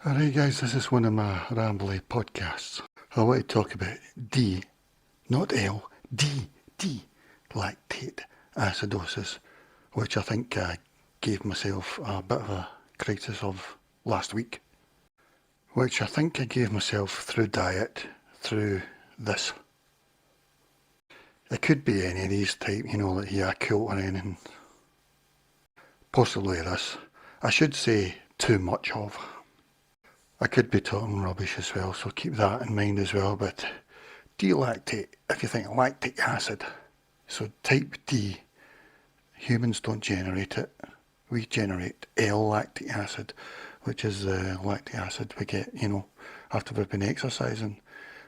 Alright guys, this is one of my rambly podcasts. I want to talk about D, not L, D-lactate acidosis, which I think I gave myself a bit of a crisis of last week. Which I think I gave myself through diet, through this. It could be any of these type, like Yakult or anything. Possibly this. I should say too much of. I could be talking rubbish as well, so keep that in mind as well, but D-lactate, if you think lactic acid, so type D, humans don't generate it, we generate L-lactic acid, which is the lactic acid we get, after we've been exercising,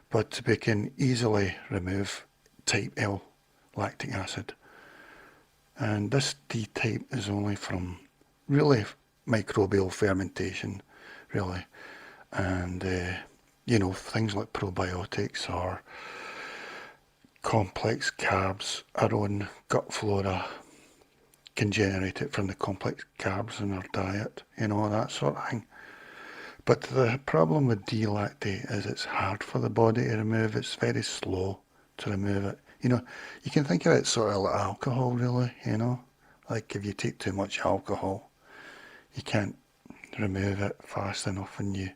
but we can easily remove type L lactic acid, and this D type is only from really microbial fermentation, really. And things like probiotics or complex carbs, our own gut flora can generate it from the complex carbs in our diet, that sort of thing. But the problem with D-lactate is it's hard for the body to remove. It's very slow to remove it. You can think of it sort of like alcohol, really, like if you take too much alcohol, you can't remove it fast enough and you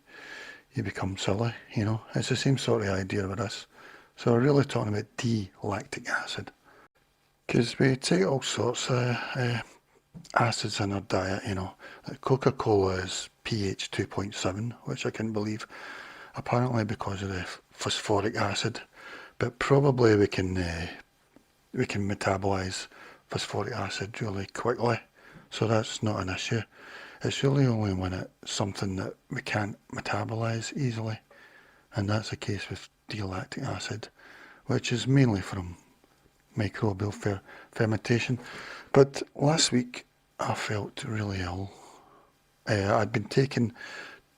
become silly, It's the same sort of idea with this. So we're really talking about D-lactic acid. Because we take all sorts of acids in our diet, Like Coca-Cola is pH 2.7, which I couldn't believe, apparently because of the phosphoric acid. But probably we can metabolize phosphoric acid really quickly, so that's not an issue. It's really only when it's something that we can't metabolize easily, and that's the case with D-lactic acid, which is mainly from microbial fermentation. But last week I felt really ill. I'd been taking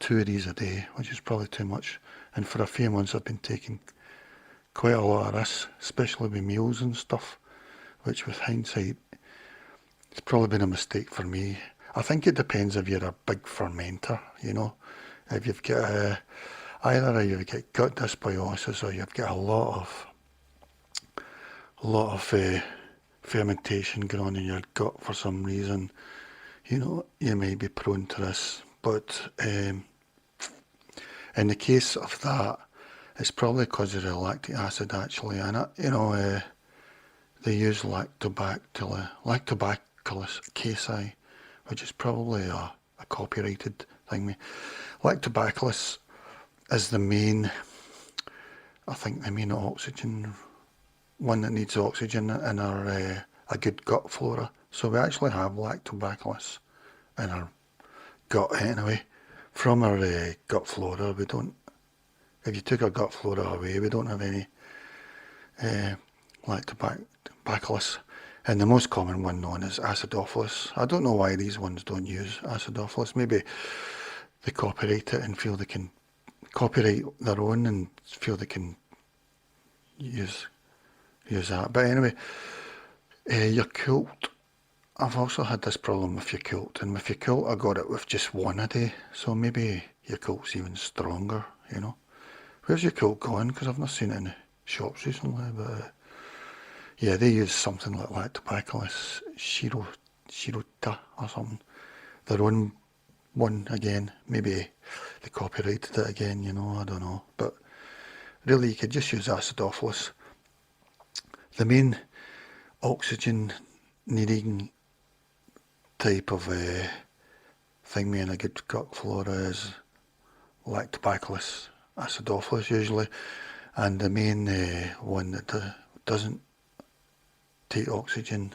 2 of these a day, which is probably too much, and for a few months I've been taking quite a lot of this, especially with meals and stuff, which with hindsight, it's probably been a mistake for me. I think it depends if you're a big fermenter, if you've got either you've got gut dysbiosis or you've got a lot of fermentation going on in your gut for some reason, you may be prone to this. But in the case of that, it's probably because of the lactic acid actually in it. They use lactobacillus casei, which is probably a copyrighted thing. Lactobacillus is the main oxygen, one that needs oxygen in our a good gut flora. So we actually have lactobacillus in our gut anyway. From our gut flora, we don't, if you took our gut flora away, we don't have any lactobacillus. And the most common one known is acidophilus. I don't know why these ones don't use acidophilus. Maybe they copyright it and feel they can copyright their own and feel they can use that. But anyway, Yakult. I've also had this problem with Yakult, and with Yakult I got it with just 1 a day. So maybe Yakult's even stronger, Where's Yakult gone? Because I've not seen it in the shops recently, but yeah, they use something like lactobacillus shirota or something. Their own one again. Maybe they copyrighted it again, I don't know. But really, you could just use acidophilus. The main oxygen needing type of thing in a good gut flora is lactobacillus acidophilus usually, and the main one that doesn't take oxygen,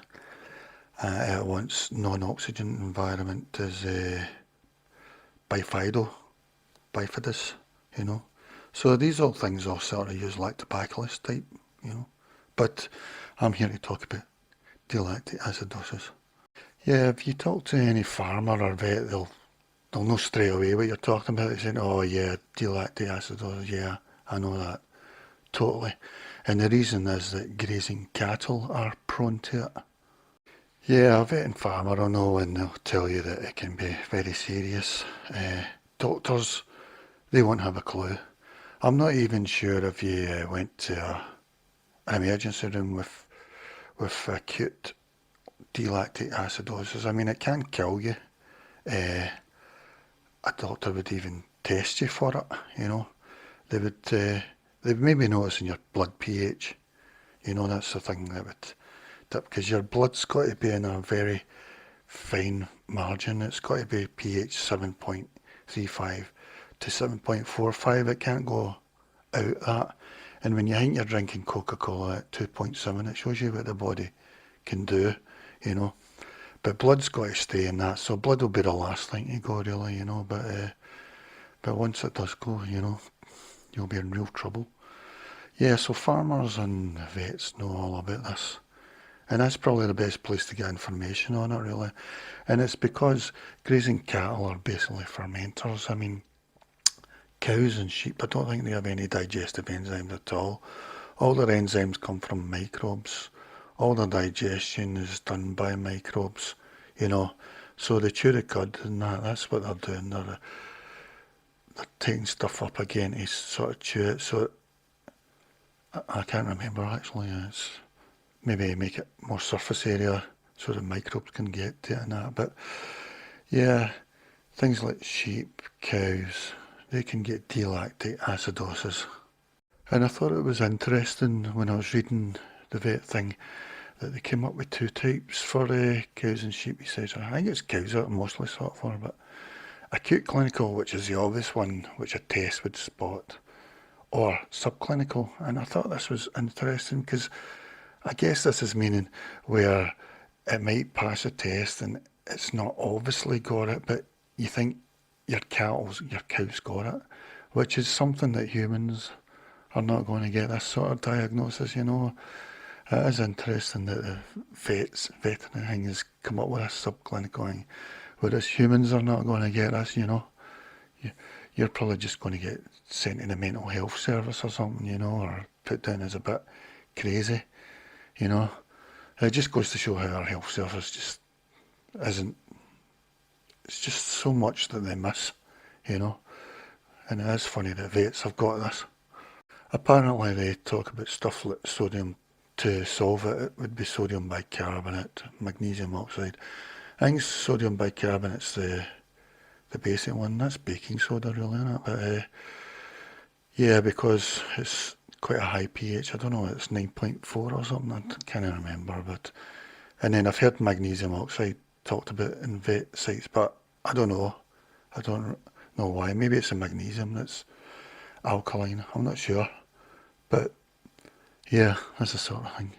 it wants non-oxygen environment is bifidus, So these all things all sort of use lactobacillus type, But I'm here to talk about D-lactate acidosis. Yeah, if you talk to any farmer or vet, they'll know straight away what you're talking about. They're saying, oh yeah, D-lactate acidosis, yeah, I know that, totally. And the reason is that grazing cattle are prone to it. Yeah, a vet and farmer will know, and they'll tell you that it can be very serious. Doctors they won't have a clue. I'm not even sure if you went to an emergency room with acute D-lactate acidosis. I mean, it can kill you. Uh, a doctor would even test you for it, you know. They'd maybe notice in your blood pH, you know, that's the thing that would tip, because your blood's got to be in a very fine margin. It's got to be pH 7.35 to 7.45. It can't go out that. And when you think you're drinking Coca-Cola at 2.7, it shows you what the body can do, you know. But blood's got to stay in that, so blood will be the last thing to go, really, you know. But once it does go, you know, you'll be in real trouble. Yeah, so farmers and vets know all about this. And that's probably the best place to get information on it, really. And it's because grazing cattle are basically fermenters. I mean, cows and sheep, I don't think they have any digestive enzymes at all. All their enzymes come from microbes. All their digestion is done by microbes, you know. So they chew the cud and that's what they're doing. They're taking stuff up again to sort of chew it. So I can't remember actually. It's maybe make it more surface area so the microbes can get to it and that. But yeah, things like sheep, cows, they can get D-lactate acidosis. And I thought it was interesting when I was reading the vet thing that they came up with two types for cows and sheep. He says, I think it's cows that are mostly sought for, but acute clinical, which is the obvious one, which a test would spot, or subclinical. And I thought this was interesting because I guess this is meaning where it might pass a test and it's not obviously got it, but you think your cow's got it, which is something that humans are not going to get this sort of diagnosis, you know. It is interesting that the veterinary thing has come up with a subclinical thing, whereas humans are not going to get this, you know. You're probably just going to get sent in a mental health service or something, you know, or put down as a bit crazy, you know. It just goes to show how our health service just isn't, it's just so much that they miss, you know. And it is funny that vets have got this. Apparently they talk about stuff like sodium. To solve it, it would be sodium bicarbonate, magnesium oxide. I think sodium bicarbonate's the basic one. That's baking soda, really, isn't it? But yeah, because it's quite a high pH. I don't know, it's 9.4 or something. I can't remember. But and then I've heard magnesium oxide talked about in vet sites, but I don't know. I don't know why. Maybe it's a magnesium that's alkaline. I'm not sure. But yeah, that's the sort of thing.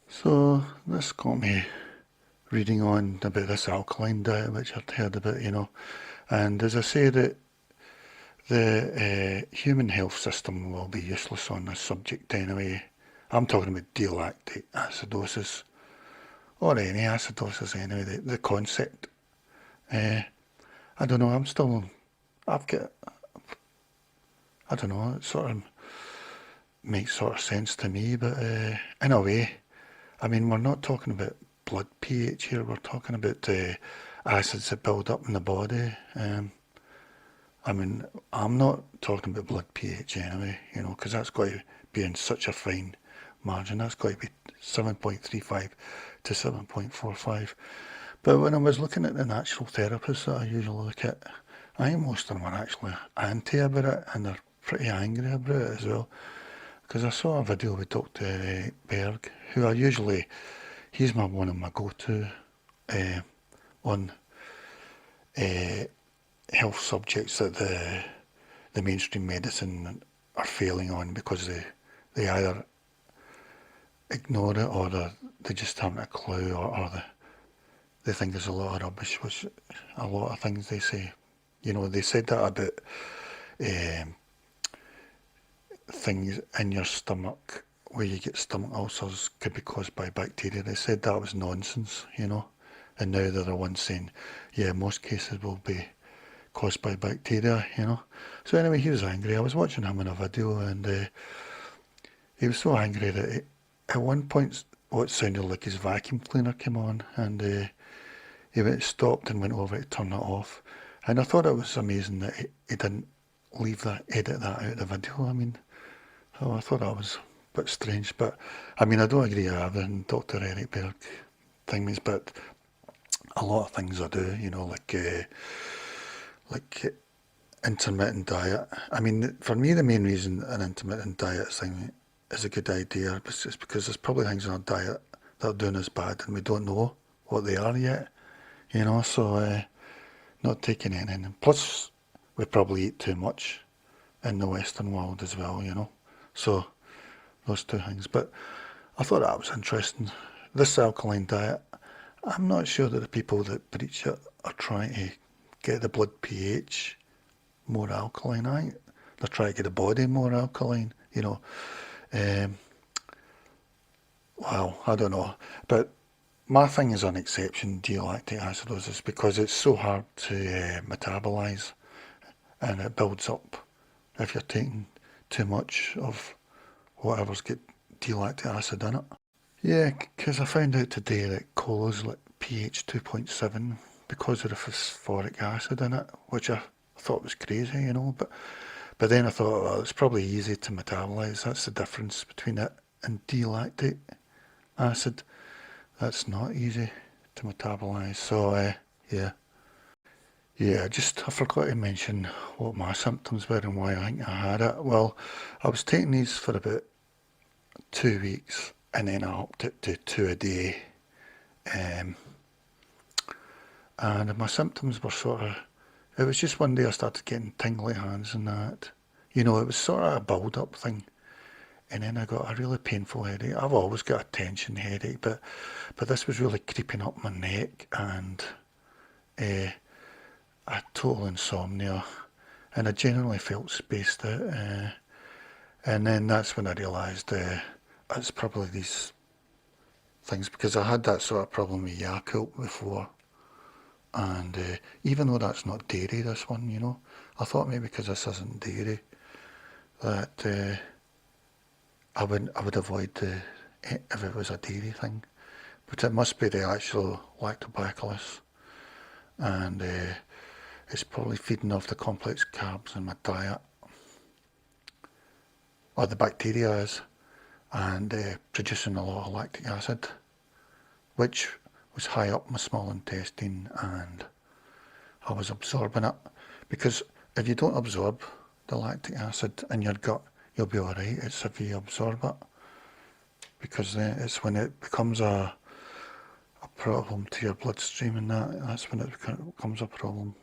So this got me reading on about this alkaline diet, which I'd heard about, you know. And as I say, that the human health system will be useless on this subject anyway. I'm talking about D-lactate acidosis, or any acidosis anyway, the concept. I don't know, I don't know, it sort of makes sort of sense to me, but in a way, I mean, we're not talking about blood pH here, we're talking about acids that build up in the body. I mean, I'm not talking about blood pH anyway, you know, because that's got to be in such a fine margin. That's got to be 7.35 to 7.45. But when I was looking at the natural therapists that I usually look at, I think most of them are actually anti about it, and they're pretty angry about it as well. Because I saw a video with Dr. Berg, who he's one of my go-to on health subjects that the mainstream medicine are failing on because they either ignore it or they just haven't a clue, or they think there's a lot of rubbish, which a lot of things they say. You know, they said that about things in your stomach where you get stomach ulcers could be caused by bacteria. They said that was nonsense, you know, and now they're the ones saying, yeah, most cases will be caused by bacteria, you know. So anyway, he was angry. I was watching him in a video, and he was so angry that at one point what sounded like his vacuum cleaner came on, and he stopped and went over to turn it off. And I thought it was amazing that he didn't edit that out of the video. I mean, oh, I thought that was a bit strange, but I mean, I don't agree with everything Dr. Eric Berg thinks, but a lot of things I do, you know, like intermittent diet. I mean, for me, the main reason an intermittent diet thing is a good idea is because there's probably things in our diet that are doing us bad and we don't know what they are yet, you know, so not taking anything. Plus, we probably eat too much in the Western world as well, you know, so those two things. But I thought that was interesting. This alkaline diet, I'm not sure that the people that preach it are trying to get the blood pH more alkaline. I think they're trying to get the body more alkaline, you know. Well, I don't know. But my thing is an exception, D-lactate acidosis, because it's so hard to metabolize and it builds up if you're taking too much of whatever's got D-lactic acid in it. Yeah, because I found out today that cola's like pH 2.7 because of the phosphoric acid in it, which I thought was crazy, you know, but then I thought, well, it's probably easy to metabolize. That's the difference between it and D-lactate acid. That's not easy to metabolize. So yeah, I forgot to mention what my symptoms were and why I think I had it. Well, I was taking these for about 2 weeks and then I upped it to 2 a day. And my symptoms were it was just one day I started getting tingly hands and that. You know, it was sort of a build-up thing. And then I got a really painful headache. I've always got a tension headache, but this was really creeping up my neck and a total insomnia. And I generally felt spaced out. And then that's when I realised it's probably these things, because I had that sort of problem with Yakult before. And even though that's not dairy, this one, you know, I thought maybe because this isn't dairy, that I would avoid if it was a dairy thing. But it must be the actual lactobacillus, and it's probably feeding off the complex carbs in my diet, or the bacteria is, and producing a lot of lactic acid, which was high up my small intestine, and I was absorbing it. Because if you don't absorb the lactic acid in your gut, you'll be alright. It's if you absorb it, because it's when it becomes a problem to your bloodstream, and that's when it becomes a problem.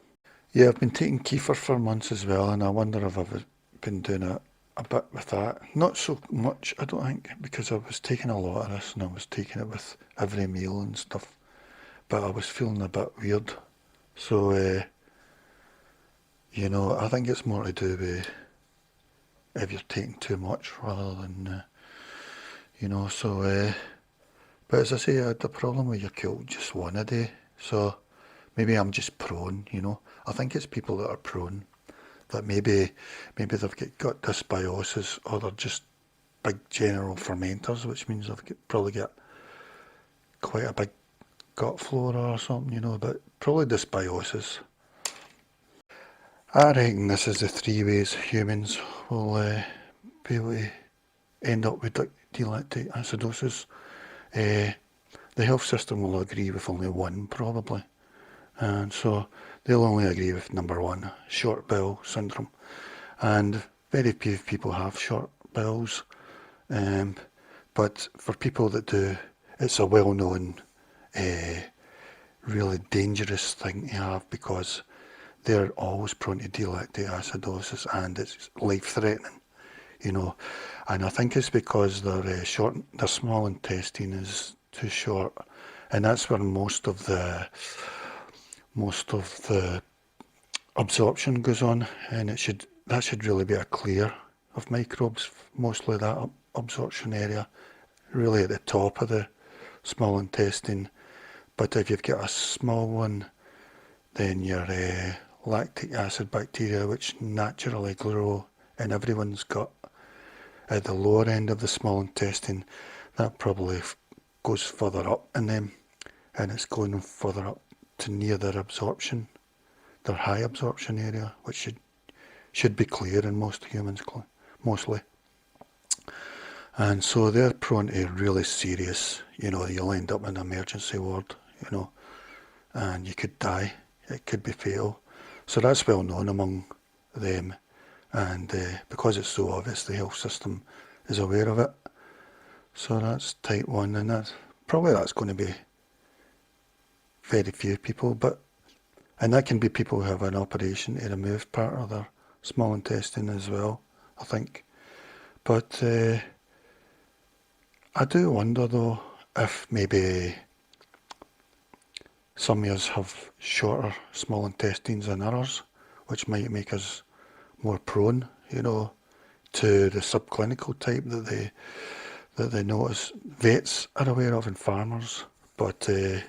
Yeah, I've been taking kefir for months as well, and I wonder if I've been doing a bit with that. Not so much, I don't think, because I was taking a lot of this and I was taking it with every meal and stuff, but I was feeling a bit weird. So, you know, I think it's more to do with if you're taking too much rather than, you know, so, but as I say, I had the problem with Yakult just one a day, so maybe I'm just prone, you know. I think it's people that are prone, that maybe they've got dysbiosis, or they're just big general fermenters, which means they've probably got quite a big gut flora or something, you know, but probably dysbiosis. I reckon this is the 3 ways humans will be able to end up with D-lactate acidosis. The health system will agree with only one, probably, and so they'll only agree with number 1, short bowel syndrome, and very few people have short bowels, but for people that do, it's a well-known, really dangerous thing to have, because they're always prone to D-lactate acidosis, and it's life-threatening, you know. And I think it's because their small intestine is too short, and that's where most of the absorption goes on, and that should really be a clear of microbes, mostly that absorption area, really at the top of the small intestine. But if you've got a small one, then your lactic acid bacteria, which naturally grow in everyone's gut at the lower end of the small intestine, that probably goes further up in them, and it's going further up to near their high absorption area, which should should be clear in most humans, mostly. And so they're prone to really serious, you'll end up in an emergency ward, and you could die. It could be fatal. So that's well known among them. And because it's so obvious, the health system is aware of it. So that's type 1, and that's going to be very few people, and that can be people who have an operation to remove part of their small intestine as well, I think. But I do wonder though if maybe some of us have shorter small intestines than others, which might make us more prone, to the subclinical type that they notice vets are aware of and farmers, but the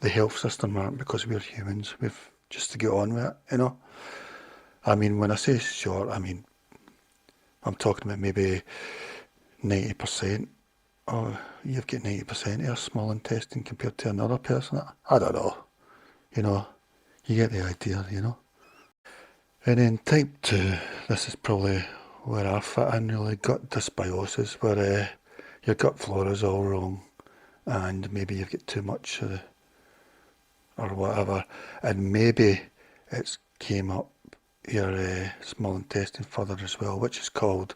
health system aren't, because we're humans. We've just to get on with it, I mean, when I say short, I mean, I'm talking about maybe 90%. Oh, you've got 90% of your small intestine compared to another person. I don't know. You get the idea, And then type 2, this is probably where I fit in, really, gut dysbiosis, where your gut flora is all wrong, and maybe you've got too much or whatever, and maybe it's came up your small intestine further as well, which is called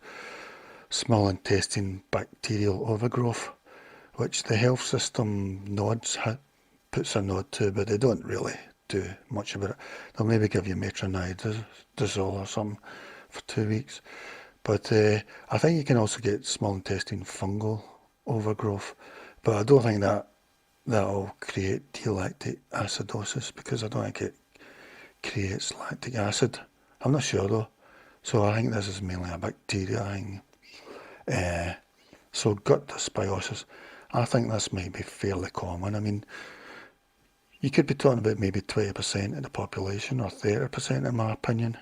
small intestine bacterial overgrowth, which the health system puts a nod to, but they don't really do much about it. They'll maybe give you metronidazole or something for 2 weeks. But I think you can also get small intestine fungal overgrowth, but I don't think that'll create D-lactate acidosis, because I don't think it creates lactic acid. I'm not sure though. So I think this is mainly a bacteria thing. So gut dysbiosis, I think this might be fairly common. I mean, you could be talking about maybe 20% of the population, or 30% in my opinion,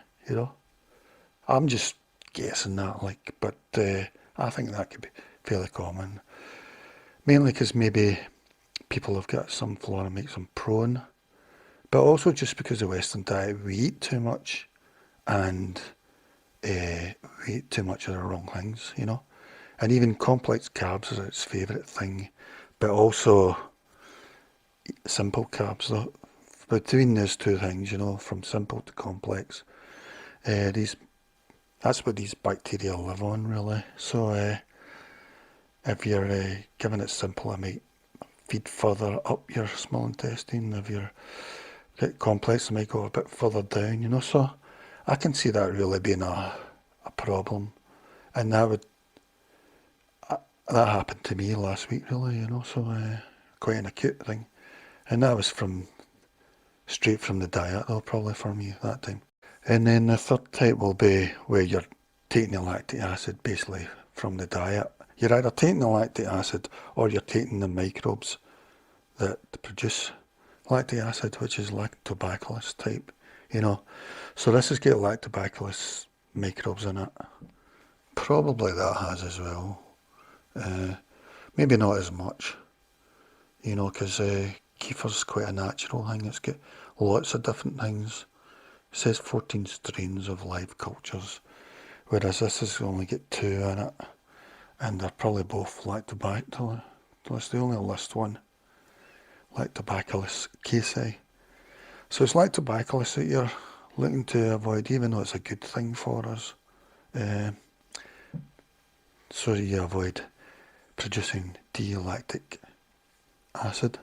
I'm just guessing that, but I think that could be fairly common. Mainly because maybe people have got some flora makes them prone, but also just because the Western diet, we eat too much, and we eat too much of the wrong things, And even complex carbs is its favourite thing, but also simple carbs. Though, between those two things, from simple to complex, that's what these bacteria live on, really. So if you're giving it simple, it might feed further up your small intestine. If you're complex, it might go a bit further down, So I can see that really being a problem, and that happened to me last week, really, So quite an acute thing, and that was straight from the diet, though, probably for me that time. And then the third type will be where you're taking the lactic acid basically from the diet. You're either taking the lactic acid, or you're taking the microbes that produce lactic acid, which is lactobacillus type, So this has got lactobacillus microbes in it. Probably that has as well. Maybe not as much, because kefir's quite a natural thing. It's got lots of different things. It says 14 strains of live cultures, whereas this has only got 2 in it, and they're probably both lactobacillus. They only list one, Lactobacillus casei. So it's lactobacillus that you're looking to avoid, even though it's a good thing for us. So you avoid producing D-lactic acid.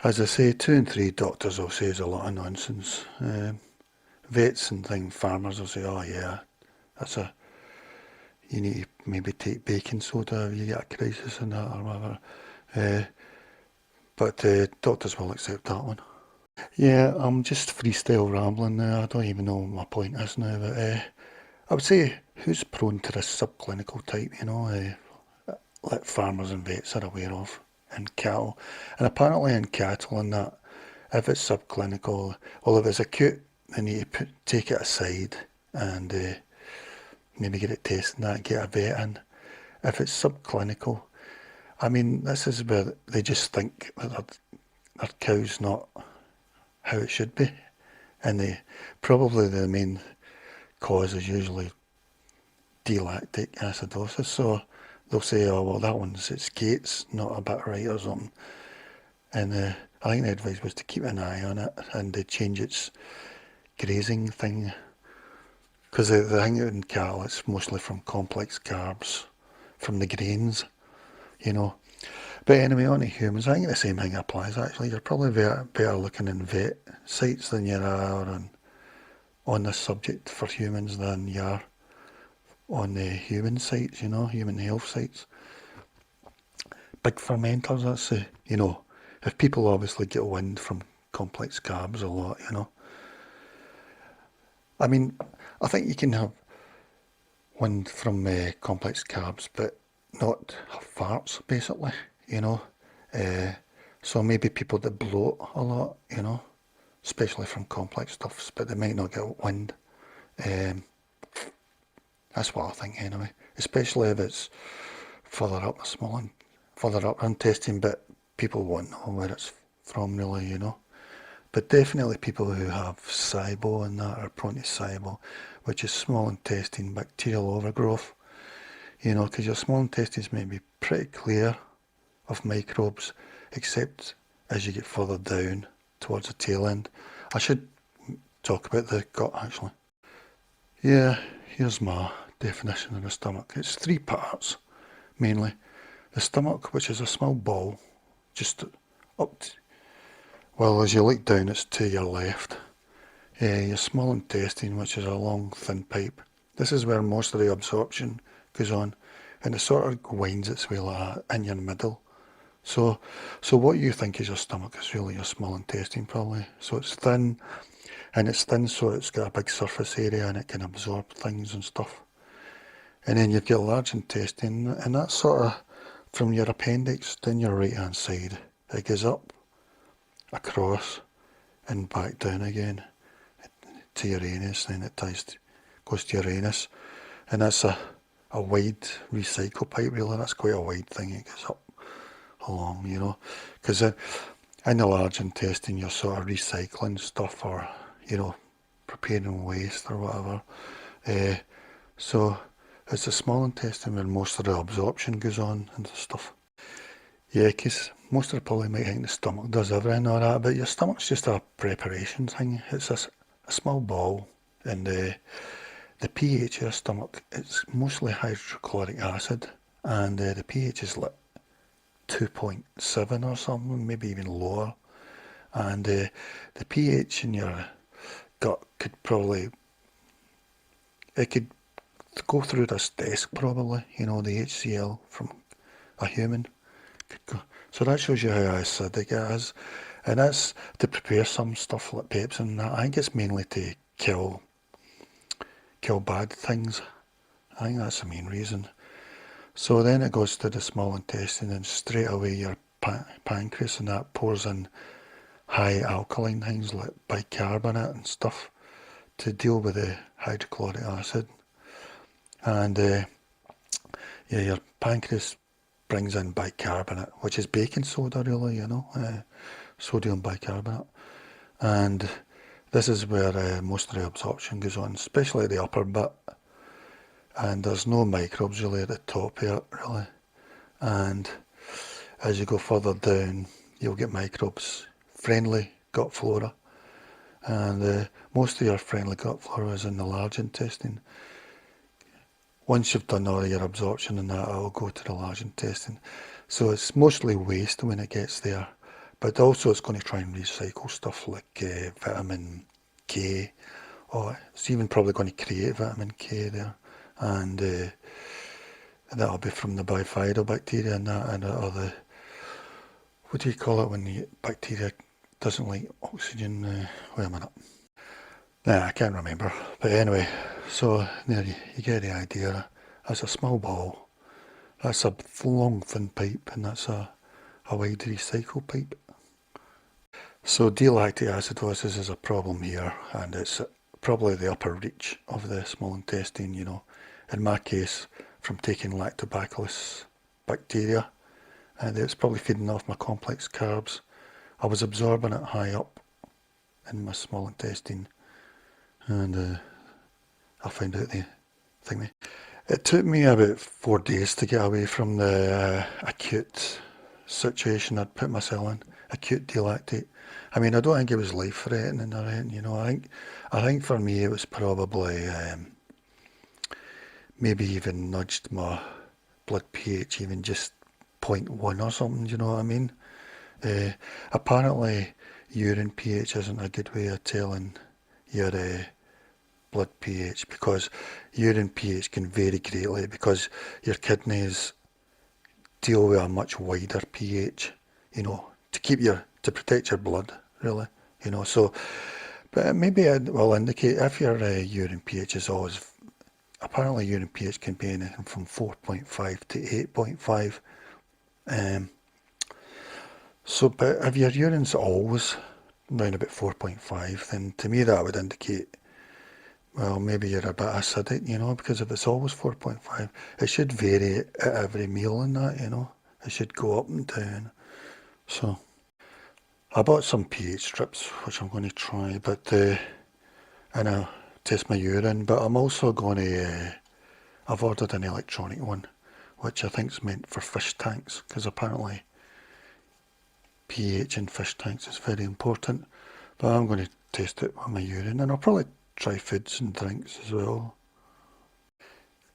As I say, 2 and 3 doctors will say it's a lot of nonsense. Vets and farmers will say, oh yeah, you need to maybe take baking soda if you get a crisis in that or whatever. But doctors will accept that one. Yeah, I'm just freestyle rambling now. I don't even know what my point is now, but I would say, who's prone to this subclinical type, that farmers and vets are aware of in cattle. And apparently in cattle and that, if it's subclinical, well, if it's acute, they need to take it aside and maybe get it tested and that, get a vet in. If it's subclinical, I mean, this is where they just think that their cow's not how it should be. And probably the main cause is usually D-lactate acidosis. So they'll say, oh, well, that its gates not a bit right or something. And I think the advice was to keep an eye on it and to change its grazing thing. Because the thing in cattle, it's mostly from complex carbs, from the grains, you know. But anyway, on to humans, I think the same thing applies actually. You're probably better looking in vet sites than you are on this subject for humans than you are on the human sites, you know, human health sites. Big fermenters, that's the, you know, if people obviously get wind from complex carbs a lot, you know. I mean, I think you can have wind from complex carbs, but not farts, basically, you know. So maybe people that bloat a lot, you know, especially from complex stuffs, but they might not get wind. That's what I think anyway, especially if it's further up the small and further up intestine, but people won't know where it's from really, you know. But definitely people who have SIBO and that are prone to SIBO, which is small intestine bacterial overgrowth, you know, because your small intestines may be pretty clear of microbes, except as you get further down towards the tail end. I should talk about the gut actually. Yeah, here's my definition of the stomach. It's three parts, mainly. The stomach, which is a small ball, just up to, well, as you look down, it's to your left. Your small intestine, which is a long, thin pipe. This is where most of the absorption goes on, and it sort of winds its way like that in your middle. So what you think is your stomach is really your small intestine, probably. So it's thin, and it's thin so it's got a big surface area and it can absorb things and stuff. And then you've got large intestine, and that's sort of from your appendix down your right hand side. It goes up, across, and back down again to your anus, then it goes to your anus. And that's a wide recycle pipe really, that's quite a wide thing, it goes up along, you know. Because in the large intestine you're sort of recycling stuff or, you know, preparing waste or whatever. So it's the small intestine where most of the absorption goes on and stuff. Yeah, because most of the probably might think the stomach does everything or that, but your stomach's just a preparation thing. It's a small ball, and the pH of your stomach, it's mostly hydrochloric acid, and the pH is like 2.7 or something, maybe even lower. And the pH in your gut could probably, it could go through this desk probably, you know, the HCl from a human could go. So that shows you how acidic it is. And that's to prepare some stuff like pepsin and that. I think it's mainly to kill bad things. I think that's the main reason. So then it goes to the small intestine, and straight away your pancreas and that pours in high alkaline things like bicarbonate and stuff to deal with the hydrochloric acid. And yeah, your pancreas brings in bicarbonate, which is baking soda really, you know, sodium bicarbonate. And this is where most of the absorption goes on, especially the upper bit. And there's no microbes really at the top here, really. And as you go further down, you'll get microbes, friendly gut flora. And most of your friendly gut flora is in the large intestine. Once you've done all of your absorption and that, it'll go to the large intestine. So it's mostly waste when it gets there. But also it's going to try and recycle stuff like vitamin K, or it's even probably going to create vitamin K there. And that'll be from the bifidobacteria and that, and or the, what do you call it when the bacteria doesn't like oxygen? Wait a minute. Nah, I can't remember. But anyway, so there you get the idea. That's a small ball. That's a long thin pipe, and that's a wide recycle pipe. So D-lactate acidosis is a problem here, and it's probably the upper reach of the small intestine, you know. In my case, from taking lactobacillus bacteria, and it's probably feeding off my complex carbs. I was absorbing it high up in my small intestine, and I found out the thingy. It took me about 4 days to get away from the acute situation I'd put myself in, acute D-lactate. I mean, I don't think it was life-threatening or anything, you know. I think for me it was probably maybe even nudged my blood pH even just 0.1 or something, you know what I mean? Apparently, urine pH isn't a good way of telling your blood pH, because urine pH can vary greatly because your kidneys deal with a much wider pH, you know, to protect your blood, really, you know. So, but maybe it will indicate if your urine pH is always, apparently urine pH can be anything from 4.5 to 8.5. So, but if your urine's always around about 4.5, then to me that would indicate, well, maybe you're a bit acidic, you know, because if it's always 4.5, it should vary at every meal and that, you know. It should go up and down. So, I bought some pH strips, which I'm going to try, but, and I'll test my urine, but I'm also going to, I've ordered an electronic one, which I think is meant for fish tanks, because apparently pH in fish tanks is very important. But I'm going to test it with my urine, and I'll probably try foods and drinks as well.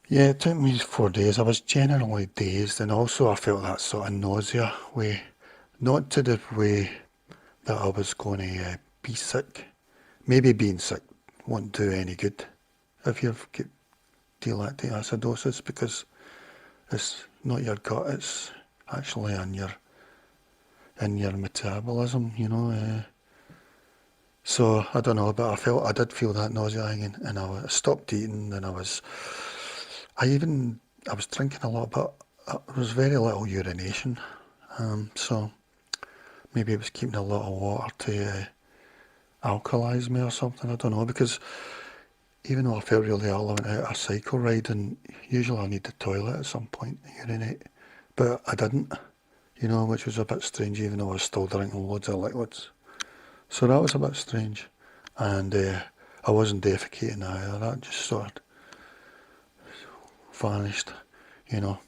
Yeah, it took me 4 days. I was generally dazed, and also I felt that sort of nausea way, not to the way that I was going to be sick. Maybe being sick won't do any good if you've got D-lactate acidosis, because it's not your gut, it's actually in your metabolism, you know. So I don't know, but I did feel that nausea hanging, and I stopped eating, and I was drinking a lot, but there was very little urination. So maybe it was keeping a lot of water to alkalise me or something. I don't know, because even though I felt really ill, I went out a cycle ride, and usually I need the toilet at some point to urinate, but I didn't, you know, which was a bit strange, even though I was still drinking loads of liquids. So that was a bit strange, and I wasn't defecating either. That just sort of vanished, you know.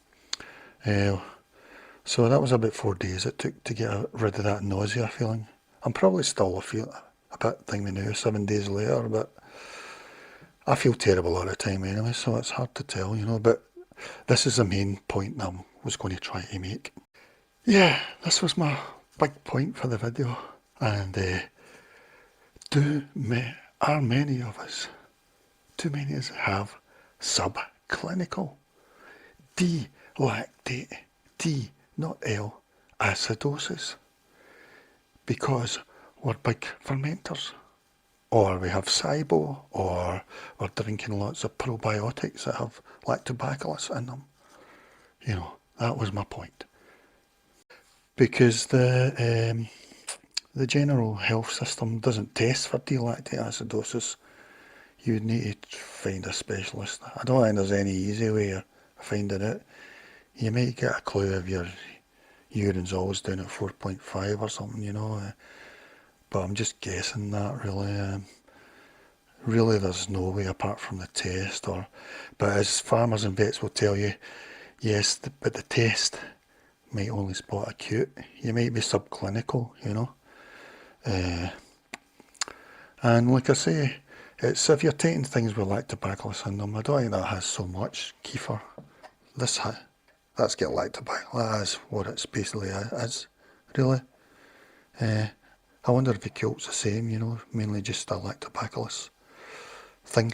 So that was about 4 days it took to get rid of that nausea feeling. I'm probably still a bit thingy now, 7 days later, but I feel terrible all the time anyway, so it's hard to tell, you know. But this is the main point that I was going to try to make. Yeah, this was my big point for the video, and are many of us, too many of us have subclinical D-lactate, D, not L, acidosis, because we're big fermenters, or we have SIBO, or we're drinking lots of probiotics that have lactobacillus in them. You know, that was my point. Because the general health system doesn't test for D-lactate acidosis. You would need to find a specialist. I don't think there's any easy way of finding it. You might get a clue if your urine's always down at 4.5 or something, you know. But I'm just guessing that, really. Really, there's no way apart from the test. But as farmers and vets will tell you, yes, but the test might only spot acute. You might be subclinical, you know. And like I say, it's if you're taking things with lactobacillus in them, I don't think that has so much kefir. That's got lactobacillus. That is what it's basically is, really. I wonder if Yakult's the same, you know, mainly just a lactobacillus thing.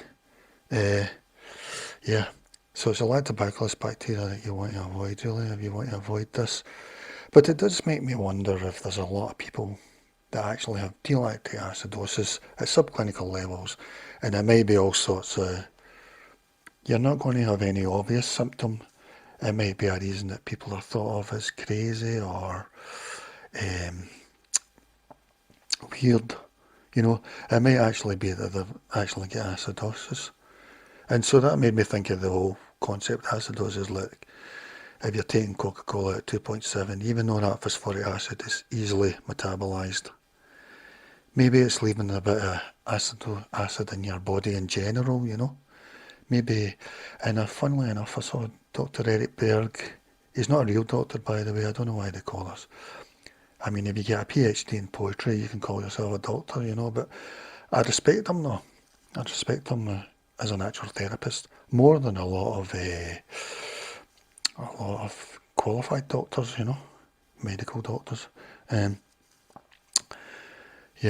Yeah, so it's a lactobacillus bacteria that you want to avoid, really, if you want to avoid this. But it does make me wonder if there's a lot of people that actually have D-lactate acidosis at subclinical levels, and it may be all sorts of, you're not going to have any obvious symptom. It might be a reason that people are thought of as crazy or weird, you know. It might actually be that they've actually got acidosis. And so that made me think of the whole concept of acidosis. Like, if you're taking Coca-Cola at 2.7, even though that phosphoric acid is easily metabolised, maybe it's leaving a bit of acid in your body in general, you know. Maybe, and funnily enough, I saw Dr. Eric Berg. He's not a real doctor, by the way. I don't know why they call us. I mean, if you get a PhD in poetry, you can call yourself a doctor, you know, but I respect him, though. I respect him as a natural therapist more than a lot of qualified doctors, you know, medical doctors. Yeah,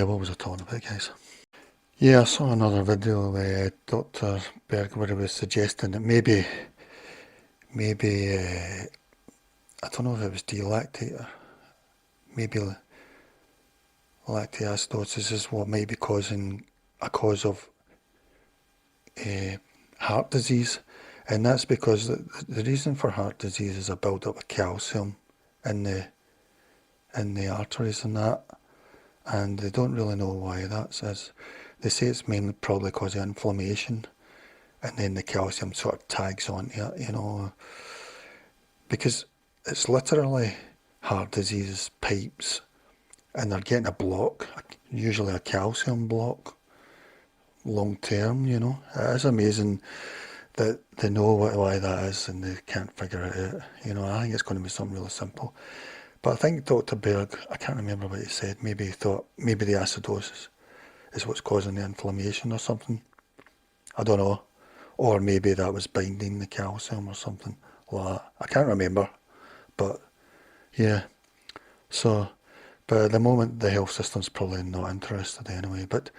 what was I talking about, guys? Yeah, I saw another video where Dr. Berg where he was suggesting that maybe I don't know if it was D-lactate or maybe lactic acidosis is what might be causing a cause of heart disease, and that's because the reason for heart disease is a build up of calcium in the arteries and that, and they don't really know why that is. They say it's mainly probably because of inflammation, and then the calcium sort of tags onto it, you know, because it's literally heart disease pipes, and they're getting a block, usually a calcium block, long term, you know. It is amazing that they know why that is and they can't figure it out. You know, I think it's going to be something really simple. But I think Dr. Berg, I can't remember what he said, maybe he thought maybe the acidosis is what's causing the inflammation or something. I don't know. Or maybe that was binding the calcium or something like that. I can't remember. But yeah. So, but at the moment the health system's probably not interested anyway. But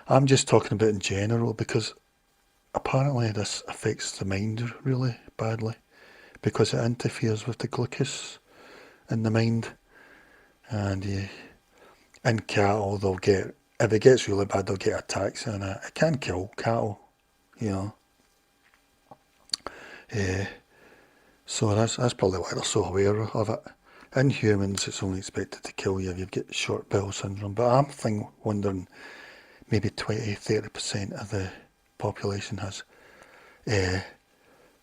I'm just talking about in general because apparently this affects the mind really badly because it interferes with the glucose in the mind. And in cattle, they'll get, if it gets really bad, they'll get attacks and it can kill cattle, you know. So that's probably why they're so aware of it. In humans, it's only expected to kill you if you get short bowel syndrome. But I'm wondering, maybe 20-30% of the population has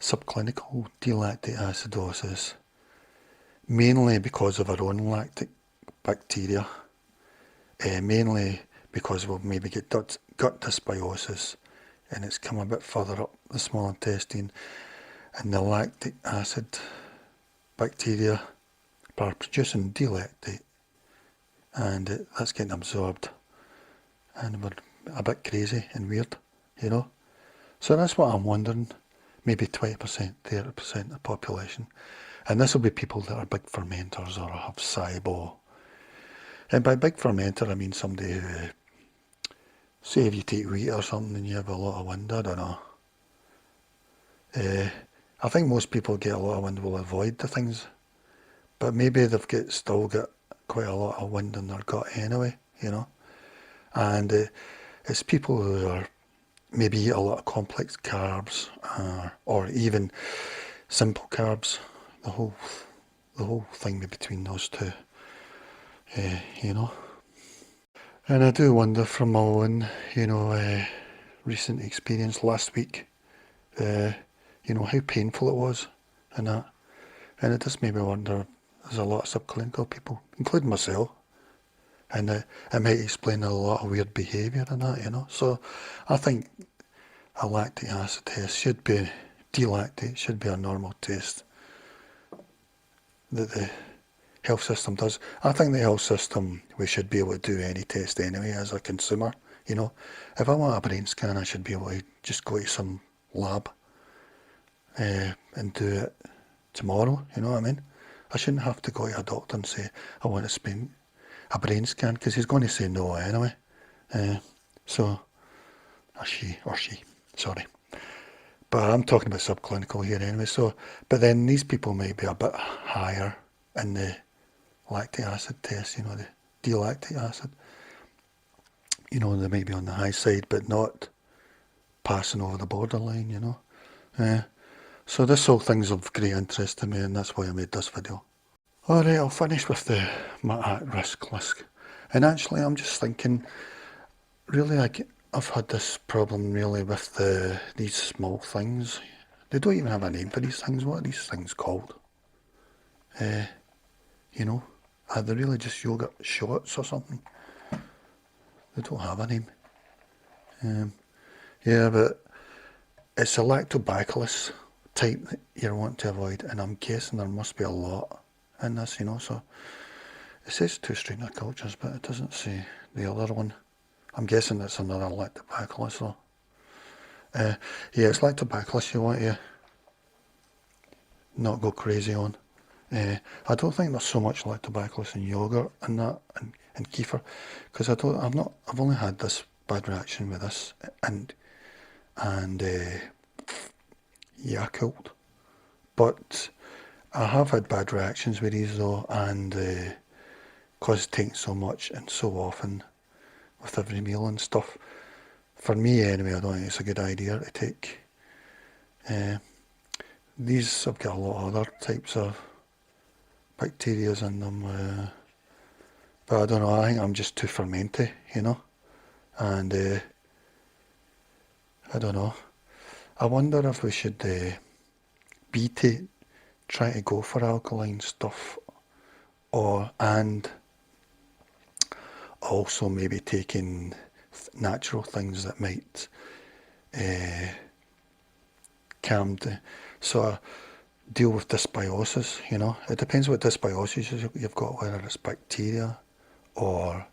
subclinical D-lactate acidosis, mainly because of our own lactic bacteria, mainly because we'll maybe get gut dysbiosis and it's come a bit further up the small intestine, and the lactic acid bacteria are producing D-lactate, and that's getting absorbed, and we're a bit crazy and weird, you know. So that's what I'm wondering, maybe 20%, 30% of the population. And this will be people that are big fermenters or have SIBO. And by big fermenter, I mean somebody who, say if you take wheat or something and you have a lot of wind, I don't know. I think most people get a lot of wind will avoid the things, but maybe they've still got quite a lot of wind in their gut anyway, you know. And it's people who are maybe eat a lot of complex carbs or even simple carbs. The whole thing between those two, you know. And I do wonder from my own, you know, recent experience last week, you know, how painful it was and that. And it does make me wonder, there's a lot of subclinical people, including myself, and it might explain a lot of weird behaviour and that, you know. So I think a lactic acid test should be, D-lactate should be a normal test that the health system does. I think the health system, we should be able to do any test anyway as a consumer, you know. If I want a brain scan, I should be able to just go to some lab and do it tomorrow, you know what I mean? I shouldn't have to go to a doctor and say, I want to spend a brain scan, because he's going to say no anyway. Or she, sorry. But I'm talking about subclinical here anyway. So, but then these people might be a bit higher in the lactic acid test, you know, the D-lactate acid. You know, they might be on the high side, but not passing over the borderline, you know. So this whole thing's of great interest to me, and that's why I made this video. Alright, I'll finish with my at-risk list. And actually, I'm just thinking, really, I've had this problem really with these small things. They don't even have a name for these things. What are these things called? You know, are they really just yogurt shots or something? They don't have a name. Yeah, but it's a lactobacillus type that you want to avoid, and I'm guessing there must be a lot in this, so it says 2 strain of cultures, but it doesn't say the other one. I'm guessing it's another lactobacillus though. Yeah, it's lactobacillus you want to not go crazy on. I don't think there's so much lactobacillus in yogurt and that, and kefir, because I've only had this bad reaction with this and Yakult, but I have had bad reactions with these though, and because taking so much and so often with every meal and stuff, for me anyway, I don't think it's a good idea to take. These have got a lot of other types of bacteria in them, but I don't know, I think I'm just too fermenty, and I don't know. I wonder if we should try to go for alkaline stuff, and also maybe taking natural things that might sort of deal with dysbiosis, It depends what dysbiosis you've got, whether it's bacteria or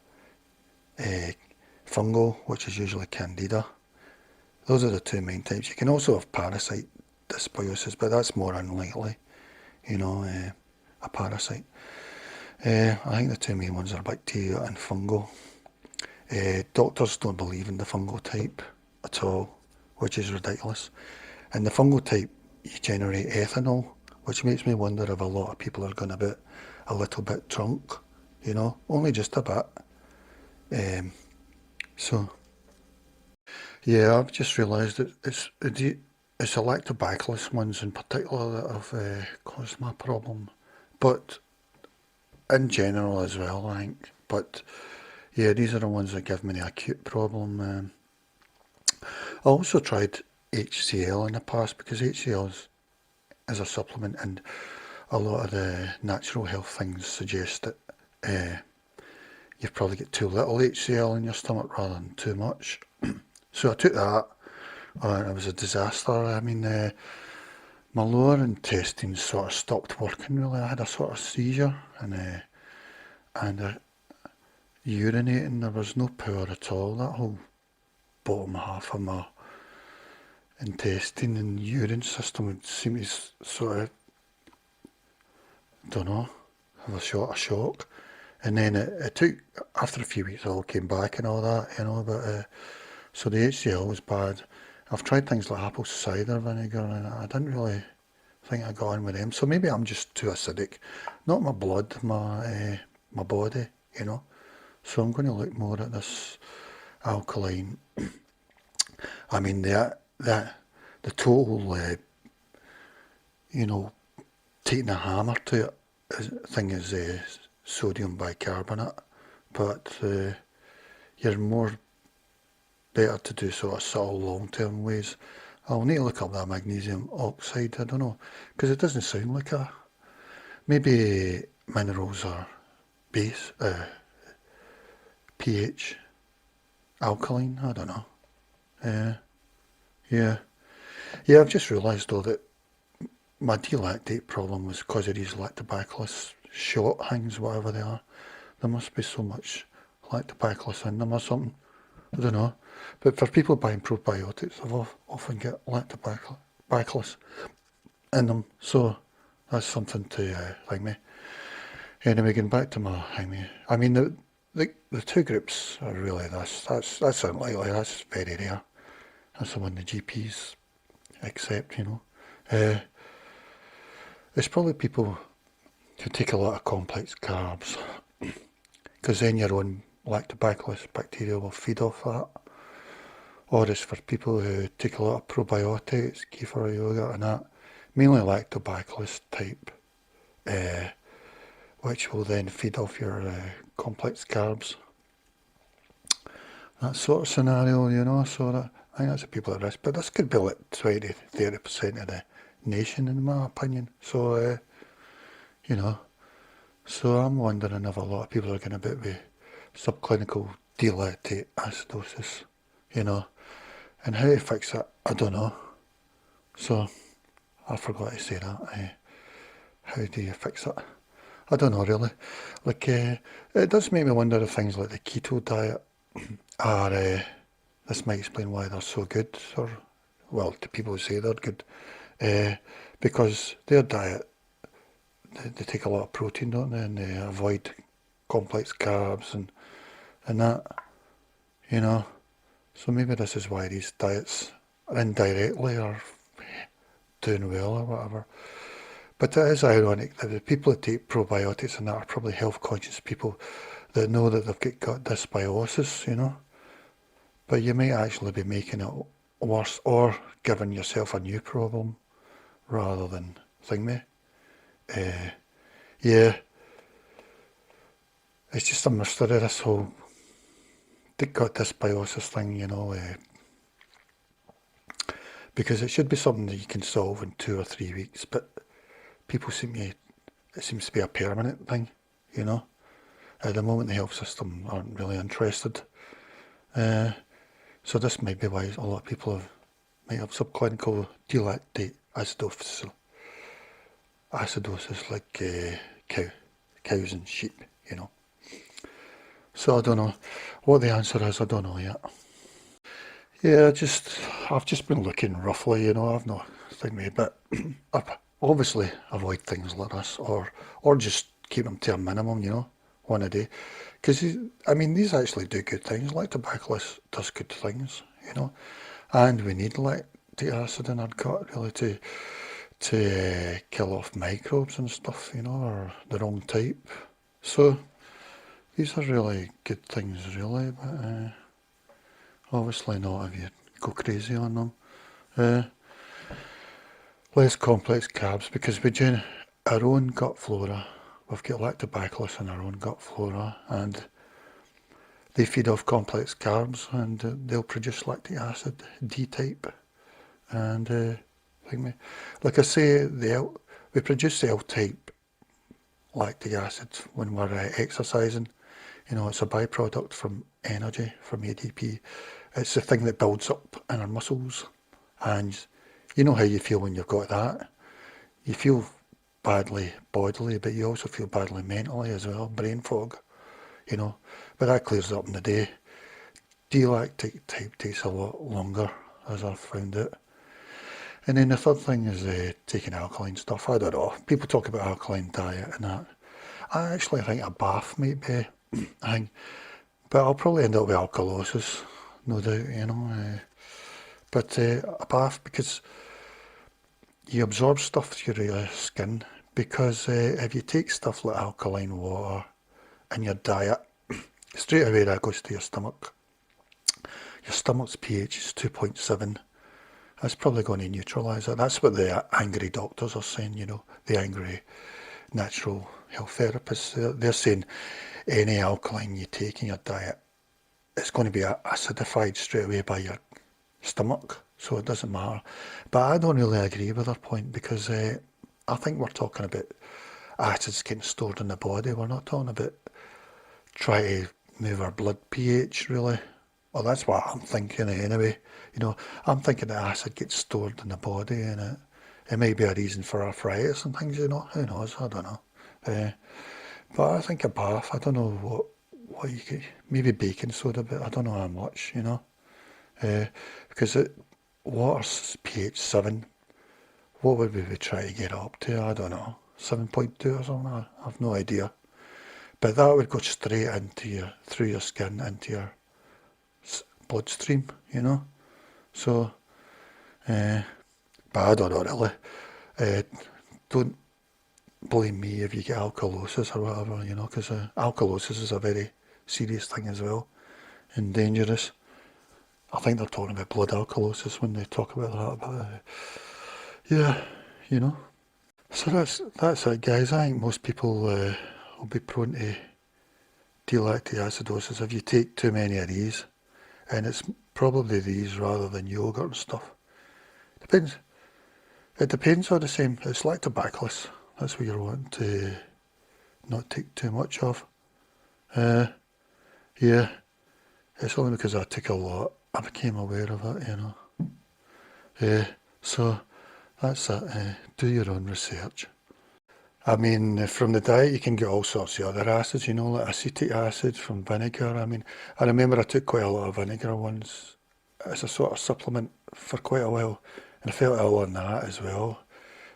fungal, which is usually candida. Those are the 2 main types. You can also have parasite dysbiosis, but that's more unlikely, a parasite. I think the 2 main ones are bacteria and fungal. Doctors don't believe in the fungal type at all, which is ridiculous. And the fungal type, you generate ethanol, which makes me wonder if a lot of people are going a little bit drunk, only just a bit. So, yeah, I've just realised that it's the lactobacillus ones in particular that have caused my problem, but in general as well, I think. But yeah, these are the ones that give me the acute problem. I also tried HCl in the past, because HCl is a supplement, and a lot of the natural health things suggest that you've probably got too little HCl in your stomach rather than too much. So I took that, and it was a disaster. I mean, my lower intestines sort of stopped working really. I had a sort of seizure, and urinating, there was no power at all. That whole bottom half of my intestine and urine system would seem to sort of, don't know, have a shock. And then it took, after a few weeks, it all came back and all that, but so the HCl was bad. I've tried things like apple cider vinegar, and I didn't really think I got on with them. So maybe I'm just too acidic. Not my blood, my body, So I'm going to look more at this alkaline. I mean, the total, taking a hammer to it thing is sodium bicarbonate, but you're more better to do sort of subtle long-term ways. I'll need to look up that magnesium oxide, I don't know, because it doesn't sound like maybe minerals are base, pH, alkaline, I don't know. Yeah. Yeah, I've just realised though that my D-lactate problem was because of these lactobacillus short hangs, whatever they are. There must be so much lactobacillus in them or something. I don't know. But for people buying probiotics, I've often get lactobacillus in them. So that's something to think me. Anyway, getting back to my thing. I mean, the 2 groups are really this. That's unlikely. That's very rare. That's the one the GPs accept, It's probably people who take a lot of complex carbs, because then your own lactobacillus bacteria will feed off that. Or it's for people who take a lot of probiotics, kefir, yogurt and that, mainly lactobacillus type, which will then feed off your complex carbs. That sort of scenario, so that, I think that's the people at risk. But this could be like 20-30% of the nation, in my opinion. So, so I'm wondering if a lot of people are getting a bit with subclinical D-lactate acidosis, And how to fix it, I don't know. So, I forgot to say that. How do you fix it? I don't know really. Like, it does make me wonder if things like the keto diet are, this might explain why they're so good, or, well, to people who say they're good, because their diet, they take a lot of protein, don't they, and they avoid complex carbs and that, you know. So maybe this is why these diets indirectly are doing well or whatever. But it is ironic that the people that take probiotics and that are probably health conscious people that know that they've got dysbiosis, you know. But you might actually be making it worse or giving yourself a new problem rather than thingy. Yeah, it's just a mystery, this whole got dysbiosis thing, you know, because it should be something that you can solve in 2 or 3 weeks, but people it seems to be a permanent thing, you know. At the moment, the health system aren't really interested. So this might be why a lot of people might have subclinical D-lactate acidosis like cows and sheep, you know. So I don't know what the answer is. I don't know yet. Yeah, I've just been looking roughly, you know. I've not thinking, but I've obviously avoid things like this, or just keep them to a minimum, you know, one a day. Because I mean, these actually do good things. Lactobacillus does good things, you know, and we need lactic acid in our gut really to kill off microbes and stuff, you know, or the wrong type. So these are really good things, really, but obviously not if you go crazy on them. Uh, Less complex carbs because we do our own gut flora. We've got lactobacillus in our own gut flora, and they feed off complex carbs, and they'll produce lactic acid, D-type, and like I say, we produce the L-type lactic acid when we're exercising. You know, it's a byproduct from energy, from ADP. It's the thing that builds up in our muscles, and you know how you feel when you've got that. You feel badly bodily, but you also feel badly mentally as well, brain fog, you know. But that clears up in the day. D-lactate type takes a lot longer, as I've found it. And then the third thing is taking alkaline stuff. I don't know. People talk about alkaline diet and that. I actually think a bath might be a thing. But I'll probably end up with alkalosis, no doubt, you know. But a bath, because you absorb stuff through your skin. Because if you take stuff like alkaline water in your diet, straight away that goes to your stomach. Your stomach's pH is 2.7. That's probably going to neutralise it. That's what the angry doctors are saying, you know, the angry natural health therapists. They're saying any alkaline you take in your diet, it's going to be acidified straight away by your stomach, so it doesn't matter. But I don't really agree with their point, because I think we're talking about acids getting stored in the body. We're not talking about trying to move our blood pH, really. Well, that's what I'm thinking anyway. You know, I'm thinking that acid gets stored in the body, and it may be a reason for arthritis and things, you know. Who knows? I don't know. But I think a bath, I don't know what you could, maybe baking soda, but I don't know how much, you know. Because water's pH 7. What would we be trying to get up to? I don't know. 7.2 or something? I have no idea. But that would go straight through your skin, into your bloodstream, you know. So, but I don't know really. Don't blame me if you get alkalosis or whatever, you know, because alkalosis is a very serious thing as well, and dangerous. I think they're talking about blood alkalosis when they talk about that, but yeah, you know. So that's it, guys. I think most people will be prone to D-lactate acidosis if you take too many of these, and it's probably these rather than yogurt and stuff. Depends. It depends on the same. It's lactobacillus. That's what you're wanting to not take too much of. Yeah, it's only because I take a lot. I became aware of it, you know. So that's it. Do your own research. I mean, from the diet you can get all sorts of other acids, you know, like acetic acid from vinegar. I mean, I remember I took quite a lot of vinegar once as a sort of supplement for quite a while, and I felt ill on that as well.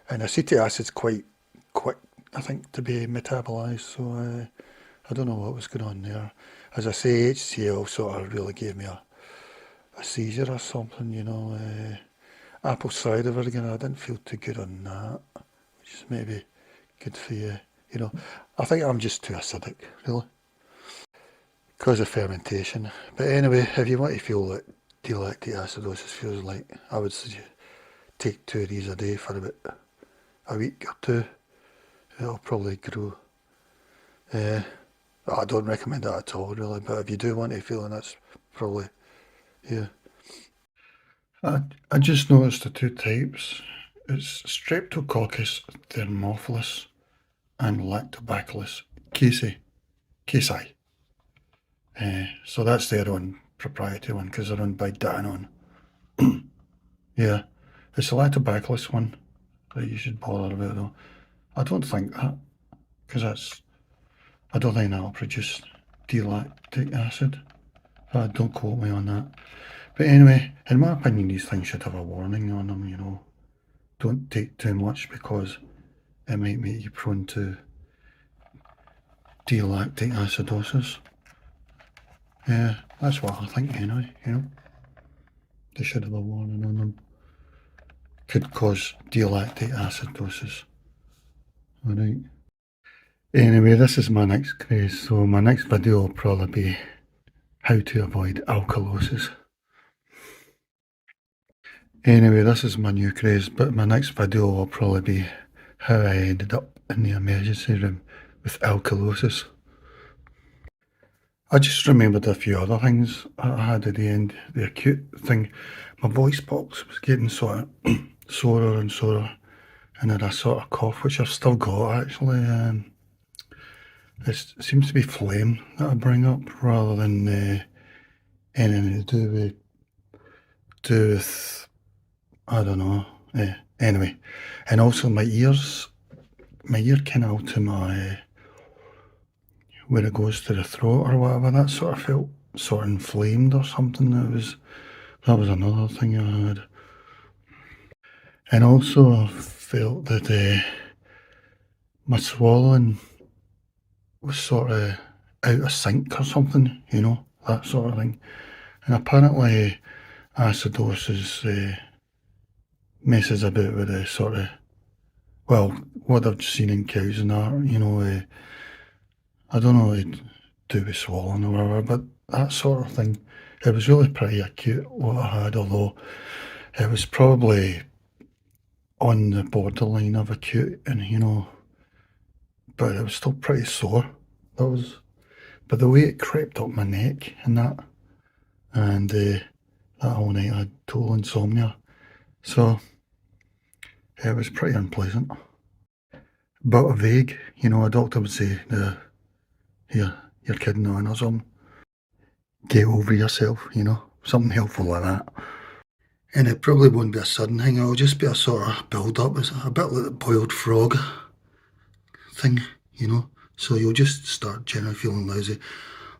And acetic acid's quite quick, I think, to be metabolised, so I don't know what was going on there. As I say, HCl sort of really gave me a seizure or something, you know. Apple cider vinegar, I didn't feel too good on that, which is maybe good for you. You know, I think I'm just too acidic, really, because of fermentation. But anyway, if you want to feel like D-lactate acidosis feels like, I would suggest take 2 of these a day for about a week or two. It'll probably grow. I don't recommend that at all, really, but if you do want to feel, and that's probably, yeah. I just noticed the two types. It's Streptococcus thermophilus and Lactobacillus casei. So that's their own proprietary one because they're owned by Danone. Yeah, it's the Lactobacillus one that you should bother about though. I don't think that, because I don't think that'll produce D-lactic acid. Don't quote me on that. But anyway, in my opinion, these things should have a warning on them, you know. Don't take too much because it might make you prone to D-lactate acidosis. Yeah, that's what I think anyway, you know. They should have a warning on them. Could cause D-lactate acidosis. Alright. Anyway, this is my next craze, so my next video will probably be how to avoid alkalosis. Anyway, this is my new craze, but my next video will probably be how I ended up in the emergency room with alkalosis. I just remembered a few other things I had at the end, the acute thing. My voice box was getting sort of sorer and sorer, and I had a sort of cough, which I've still got actually. It seems to be phlegm that I bring up rather than anything to do with I don't know. Anyway, and also my ear canal to my where it goes to the throat or whatever, that sort of felt sort of inflamed or something. That was another thing I had. And also I felt that my swallowing was sort of out of sync or something, you know, that sort of thing. And apparently acidosis messes about with the sort of, well, what I've seen in cows and that, you know, I don't know what to do with swallowing or whatever, but that sort of thing, it was really pretty acute what I had, although it was probably on the borderline of acute, and you know, but it was still pretty sore. But the way it crept up my neck and that whole night I had total insomnia, so it was pretty unpleasant. But vague, you know, a doctor would say, here, you're kidding on or something. Get over yourself, you know, something helpful like that. And it probably won't be a sudden thing, it'll just be a sort of build up. It's a bit like the boiled frog thing, you know. So you'll just start generally feeling lousy.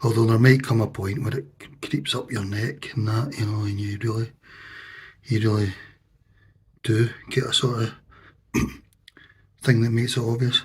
Although there might come a point where it creeps up your neck and that, you know, and you really do get a sort of thing that makes it obvious.